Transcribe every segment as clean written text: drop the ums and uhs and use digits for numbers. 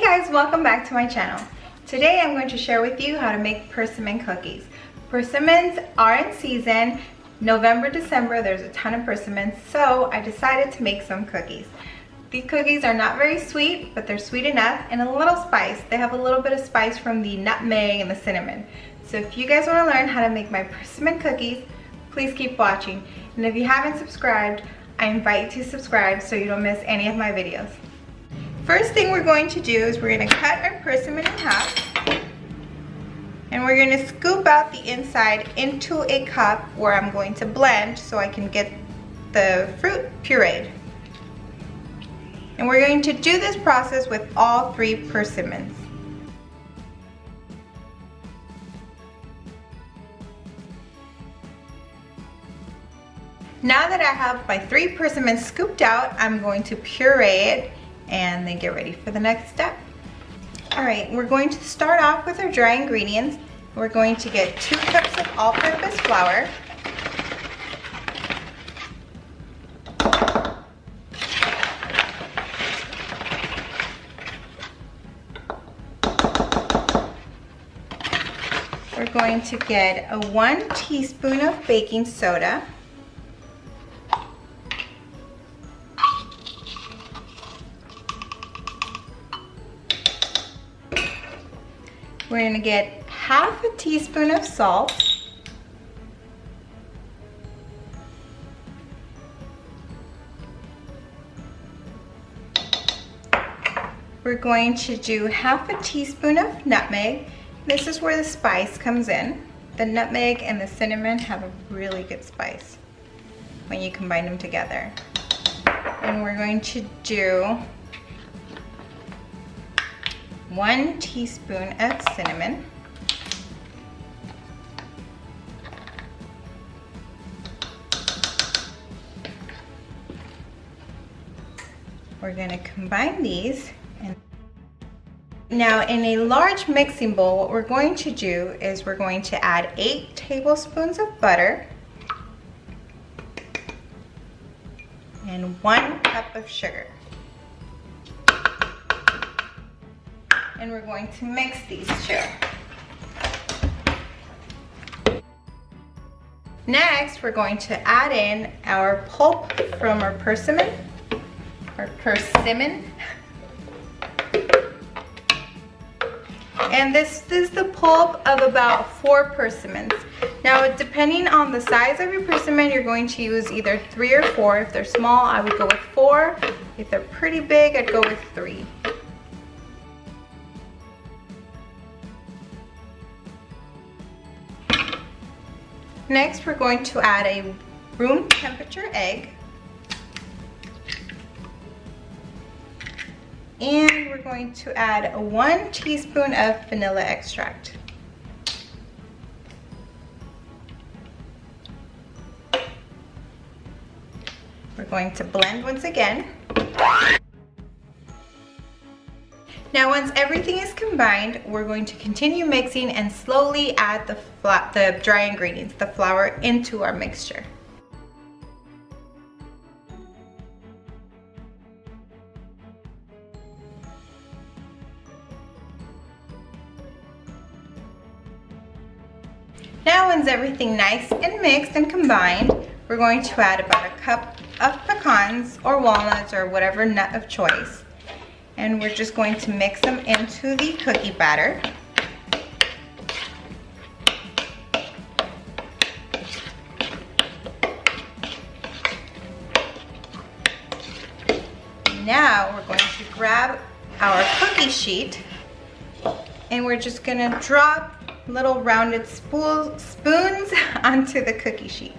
guys, welcome back to my channel. Today I'm going to share with you how to make persimmon cookies. Persimmons are in season. November, December, there's a ton of persimmons, so I decided to make some cookies. These cookies are not very sweet, but they're sweet enough and a little spice. They have a little bit of spice from the nutmeg and the cinnamon. So if you guys want to learn how to make my persimmon cookies, please keep watching. And if you haven't subscribed, I invite you to subscribe so you don't miss any of my videos. First thing we're going to do is we're going to cut our persimmon in half, and we're going to scoop out the inside into a cup where I'm going to blend so I can get the fruit pureed. And we're going to do this process with all 3 persimmons. Now that I have my 3 persimmons scooped out, I'm going to puree it and then get ready for the next step. Alright, we're going to start off with our dry ingredients. We're going to get 2 cups of all-purpose flour, we're going to get a 1 teaspoon of baking soda, we're going to get half a teaspoon of salt, we're going to do half a teaspoon of nutmeg. This is where the spice comes in. The nutmeg and the cinnamon have a really good spice when you combine them together. And we're going to do 1 teaspoon of cinnamon, we're going to combine these. And now in a large mixing bowl, what we're going to do is we're going to add 8 tablespoons of butter and 1 cup of sugar. And we're going to mix these 2. Next, we're going to add in our pulp from our persimmon, and this is the pulp of about 4 persimmons. Now, depending on the size of your persimmon, you're going to use either 3 or 4. If they're small, I would go with 4. If they're pretty big, I'd go with 3. Next, we're going to add a room temperature egg. And we're going to add 1 teaspoon of vanilla extract. We're going to blend once again. Now once everything is combined, we're going to continue mixing and slowly add the dry ingredients, the flour, into our mixture. Now once everything nice and mixed and combined, we're going to add about a cup of pecans or walnuts or whatever nut of choice. And we're just going to mix them into the cookie batter. Now we're going to grab our cookie sheet and we're just going to drop little rounded spoons onto the cookie sheet.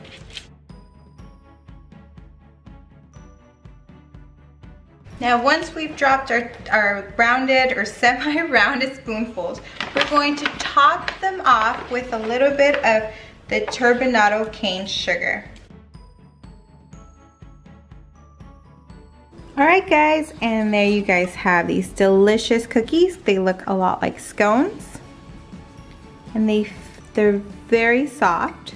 Now once we've dropped our rounded or semi-rounded spoonfuls, we're going to top them off with a little bit of the Turbinado cane sugar. Alright guys, and there you guys have these delicious cookies. They look a lot like scones and they're very soft.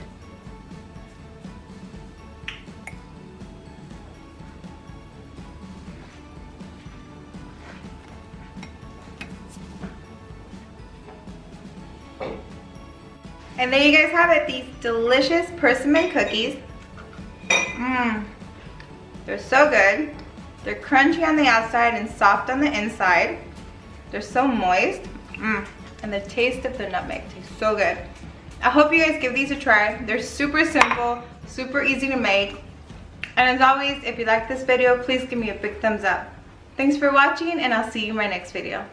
And there you guys have it, these delicious persimmon cookies. They're so good. They're crunchy on the outside and soft on the inside. They're so moist. And the taste of the nutmeg tastes so good. I hope you guys give these a try. They're super simple, super easy to make. And as always, if you like this video, please give me a big thumbs up. Thanks for watching, and I'll see you in my next video.